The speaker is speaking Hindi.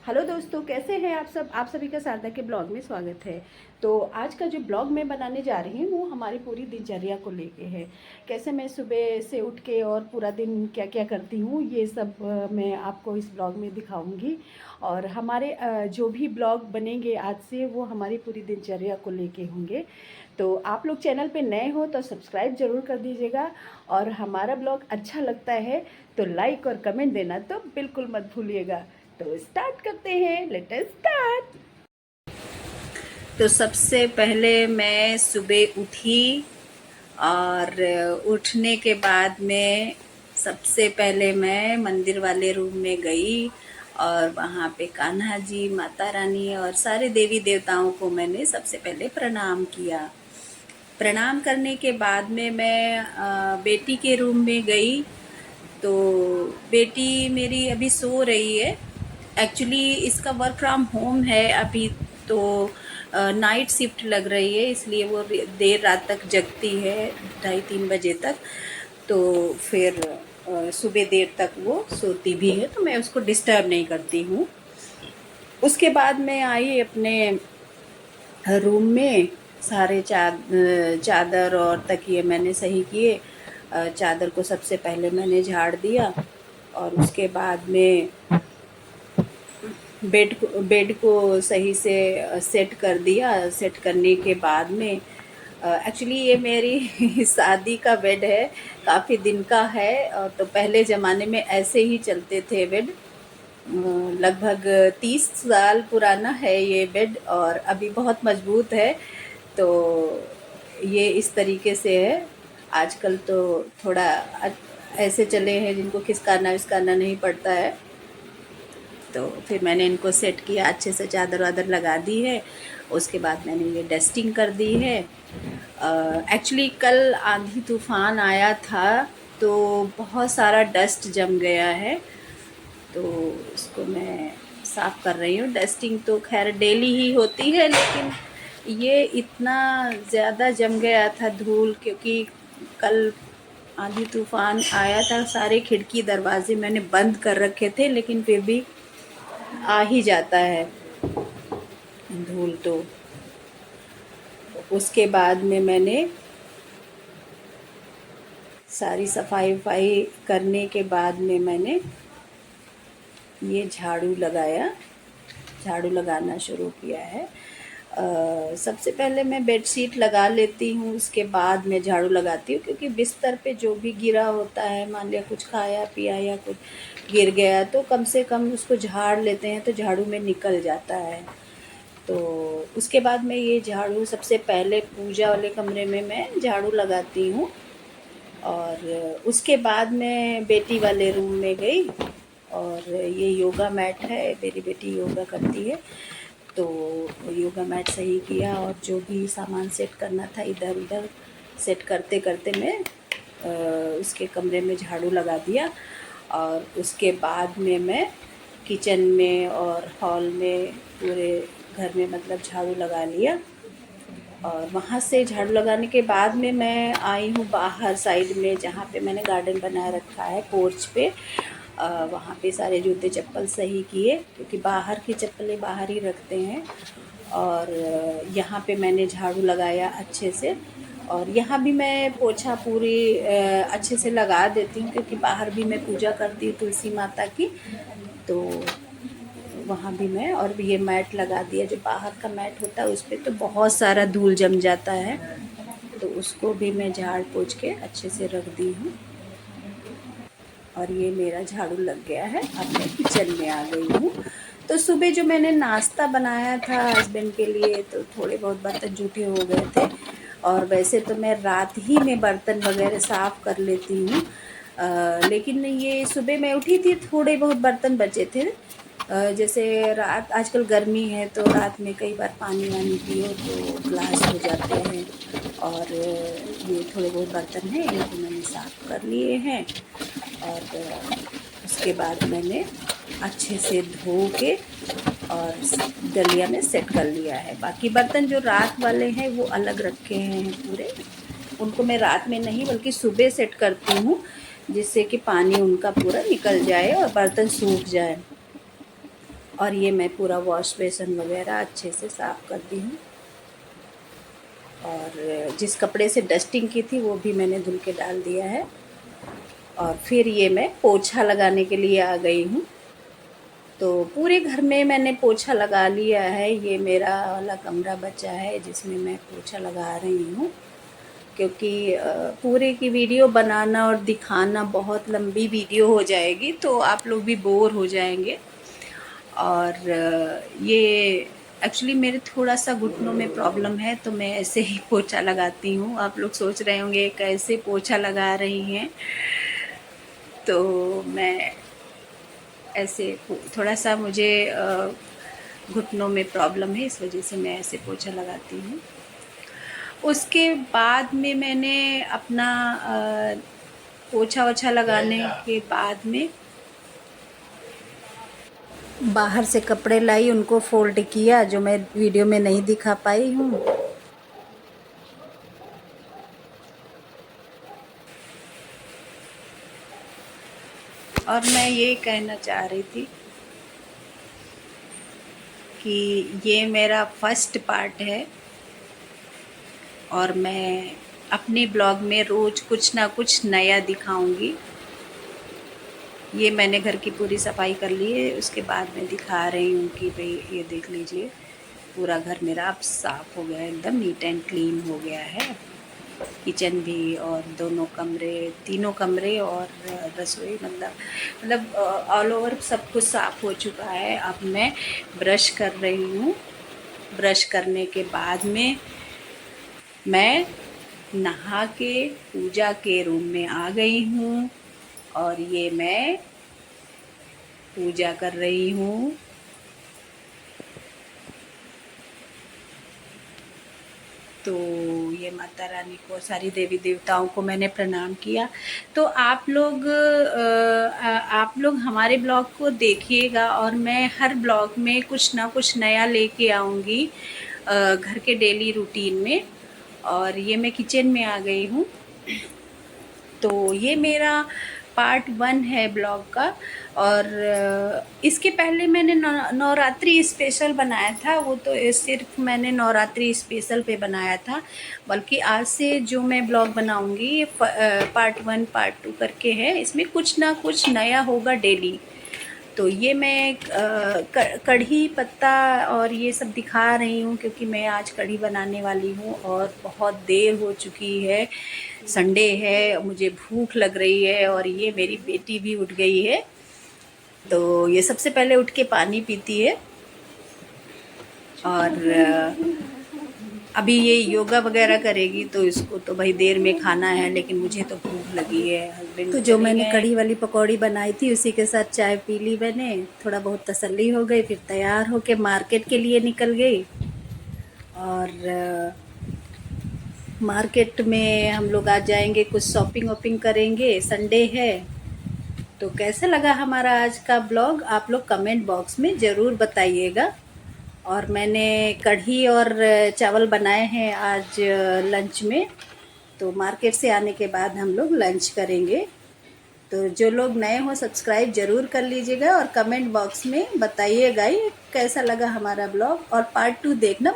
हेलो दोस्तों, कैसे हैं आप सब। आप सभी का शारदा के ब्लॉग में स्वागत है। तो आज का जो ब्लॉग मैं बनाने जा रही हूँ वो हमारी पूरी दिनचर्या को लेके है। कैसे मैं सुबह से उठ के और पूरा दिन क्या क्या करती हूँ ये सब मैं आपको इस ब्लॉग में दिखाऊंगी। और हमारे जो भी ब्लॉग बनेंगे आज से वो हमारी पूरी दिनचर्या को लेके होंगे। तो आप लोग चैनल पे नए हो तो सब्सक्राइब ज़रूर कर दीजिएगा। और हमारा ब्लॉग अच्छा लगता है तो लाइक और कमेंट देना तो बिल्कुल मत भूलिएगा। तो स्टार्ट करते हैं, लेट अस स्टार्ट। तो सबसे पहले मैं सुबह उठी और उठने के बाद में सबसे पहले मैं मंदिर वाले रूम में गई और वहाँ पे कान्हा जी, माता रानी और सारे देवी देवताओं को मैंने सबसे पहले प्रणाम किया। प्रणाम करने के बाद में मैं बेटी के रूम में गई। तो बेटी मेरी अभी सो रही है। एक्चुअली इसका वर्क फ्रॉम होम है अभी। तो नाइट शिफ्ट लग रही है, इसलिए वो देर रात तक जगती है, 2:30-3 बजे तक। तो फिर सुबह देर तक वो सोती भी है, तो मैं उसको डिस्टर्ब नहीं करती हूँ। उसके बाद मैं आई अपने रूम में। सारे चादर और तकिए मैंने सही किए। चादर को सबसे पहले मैंने झाड़ दिया और उसके बाद में बेड को सही से सेट कर दिया। सेट करने के बाद में एक्चुअली ये मेरी शादी का बेड है, काफ़ी दिन का है। और तो पहले ज़माने में ऐसे ही चलते थे बेड। लगभग 30 साल पुराना है ये बेड और अभी बहुत मजबूत है। तो ये इस तरीके से है। आजकल तो थोड़ा ऐसे चले हैं जिनको खिसकाना विसकाना नहीं पड़ता है। तो फिर मैंने इनको सेट किया, अच्छे से चादर वादर लगा दी है। उसके बाद मैंने ये डस्टिंग कर दी है। एक्चुअली कल आंधी तूफान आया था तो बहुत सारा डस्ट जम गया है। तो इसको मैं साफ़ कर रही हूँ। डस्टिंग तो खैर डेली ही होती है, लेकिन ये इतना ज़्यादा जम गया था धूल, क्योंकि कल आंधी तूफान आया था। सारे खिड़की दरवाजे मैंने बंद कर रखे थे, लेकिन फिर भी आ ही जाता है धूल। तो उसके बाद में मैंने सारी सफाई वफाई करने के बाद में मैंने ये झाड़ू लगाना शुरू किया है। सबसे पहले मैं बेडशीट लगा लेती हूँ, उसके बाद मैं झाड़ू लगाती हूँ, क्योंकि बिस्तर पे जो भी गिरा होता है, मान लिया कुछ खाया पिया या कुछ गिर गया, तो कम से कम उसको झाड़ लेते हैं तो झाड़ू में निकल जाता है। तो उसके बाद मैं ये झाड़ू सबसे पहले पूजा वाले कमरे में मैं झाड़ू लगाती हूँ। और उसके बाद मैं बेटी वाले रूम में गई और ये योगा मैट है, मेरी बेटी योगा करती है, तो योगा मैट सही किया और जो भी सामान सेट करना था इधर उधर सेट करते करते मैं उसके कमरे में झाड़ू लगा दिया। और उसके बाद में मैं किचन में और हॉल में पूरे घर में मतलब झाड़ू लगा लिया। और वहाँ से झाड़ू लगाने के बाद में मैं आई हूँ बाहर साइड में, जहाँ पे मैंने गार्डन बना रखा है पोर्च पे। वहाँ पे सारे जूते चप्पल सही किए, क्योंकि बाहर की चप्पलें बाहर ही रखते हैं। और यहाँ पे मैंने झाड़ू लगाया अच्छे से। और यहाँ भी मैं पोछा पूरी अच्छे से लगा देती हूँ, क्योंकि बाहर भी मैं पूजा करती हूँ तुलसी माता की। तो वहाँ भी मैं, और भी ये मैट लगा दिया, जो बाहर का मैट होता है उस पर तो बहुत सारा धूल जम जाता है, तो उसको भी मैं झाड़ पोंछ के अच्छे से रख दी हूँ। और ये मेरा झाड़ू लग गया है। अब मैं किचन में आ गई हूँ। तो सुबह जो मैंने नाश्ता बनाया था हस्बैंड के लिए, तो थोड़े बहुत बर्तन जूठे हो गए थे। और वैसे तो मैं रात ही में बर्तन वगैरह साफ़ कर लेती हूँ, लेकिन ये सुबह मैं उठी थी, थोड़े बहुत बर्तन बचे थे। जैसे रात, आजकल गर्मी है तो रात में कई बार पानी वानी पियो तो ग्लास हो जाते हैं। और ये थोड़े बहुत बर्तन हैं, इनको मैंने साफ़ कर लिए हैं। और उसके बाद मैंने अच्छे से धो के और डलिया में सेट कर लिया है। बाकी बर्तन जो रात वाले हैं वो अलग रखे हैं पूरे, उनको मैं रात में नहीं बल्कि सुबह सेट करती हूँ, जिससे कि पानी उनका पूरा निकल जाए और बर्तन सूख जाए। और ये मैं पूरा वॉश बेसन वगैरह अच्छे से साफ़ करती हूँ। और जिस कपड़े से डस्टिंग की थी वो भी मैंने धुल के डाल दिया है। और फिर ये मैं पोछा लगाने के लिए आ गई हूँ। तो पूरे घर में मैंने पोछा लगा लिया है। ये मेरा वाला कमरा बचा है जिसमें मैं पोछा लगा रही हूँ, क्योंकि पूरे की वीडियो बनाना और दिखाना बहुत लंबी वीडियो हो जाएगी, तो आप लोग भी बोर हो जाएंगे। और ये एक्चुअली मेरे थोड़ा सा घुटनों में प्रॉब्लम है, तो मैं ऐसे ही पोछा लगाती हूँ। आप लोग सोच रहे होंगे कैसे पोछा लगा रही हैं, तो मैं ऐसे थोड़ा सा मुझे घुटनों में प्रॉब्लम है, इस वजह से मैं ऐसे पोछा लगाती हूँ। उसके बाद में मैंने अपना पोछा वोछा लगाने के बाद में बाहर से कपड़े लाई, उनको फोल्ड किया, जो मैं वीडियो में नहीं दिखा पाई हूँ। और मैं ये कहना चाह रही थी कि ये मेरा फर्स्ट पार्ट है और मैं अपने ब्लॉग में रोज़ कुछ ना कुछ नया दिखाऊंगी। ये मैंने घर की पूरी सफाई कर ली है, उसके बाद मैं दिखा रही हूँ कि भाई ये देख लीजिए, पूरा घर मेरा अब साफ़ हो गया है, एकदम नीट एंड क्लीन हो गया है। किचन भी और दोनों कमरे, तीनों कमरे और रसोई, मतलब ऑल ओवर सब कुछ साफ़ हो चुका है। अब मैं ब्रश कर रही हूँ। ब्रश करने के बाद में मैं नहा के पूजा के रूम में आ गई हूँ और ये मैं पूजा कर रही हूँ। तो ये माता रानी को, सारी देवी देवताओं को मैंने प्रणाम किया। तो आप लोग हमारे ब्लॉग को देखिएगा और मैं हर ब्लॉग में कुछ ना कुछ नया लेके आऊँगी घर के डेली रूटीन में। और ये मैं किचन में आ गई हूँ। तो ये मेरा पार्ट 1 है ब्लॉग का। और इसके पहले मैंने नवरात्रि स्पेशल बनाया था, वो तो सिर्फ मैंने नवरात्रि स्पेशल पे बनाया था। बल्कि आज से जो मैं ब्लॉग बनाऊंगी ये पार्ट 1 पार्ट 2 करके है, इसमें कुछ ना कुछ नया होगा डेली। तो ये मैं कढ़ी पत्ता और ये सब दिखा रही हूँ क्योंकि मैं आज कढ़ी बनाने वाली हूँ और बहुत देर हो चुकी है, संडे है, मुझे भूख लग रही है और ये मेरी बेटी भी उठ गई है। तो ये सबसे पहले उठ के पानी पीती है और अभी ये योगा वगैरह करेगी, तो इसको तो भाई देर में खाना है, लेकिन मुझे तो भूख लगी है। हस्बैंड तो जो मैंने कढ़ी वाली पकौड़ी बनाई थी उसी के साथ चाय पी ली मैंने, थोड़ा बहुत तसल्ली हो गई। फिर तैयार होके मार्केट के लिए निकल गई और मार्केट में हम लोग आज जाएंगे, कुछ शॉपिंग वॉपिंग करेंगे, संडे है। तो कैसा लगा हमारा आज का ब्लॉग आप लोग कमेंट बॉक्स में ज़रूर बताइएगा। और मैंने कढ़ी और चावल बनाए हैं आज लंच में। तो मार्केट से आने के बाद हम लोग लंच करेंगे। तो जो लोग नए हो सब्सक्राइब ज़रूर कर लीजिएगा और कमेंट बॉक्स में बताइएगा ये कैसा लगा हमारा ब्लॉग, और पार्ट 2 देखना।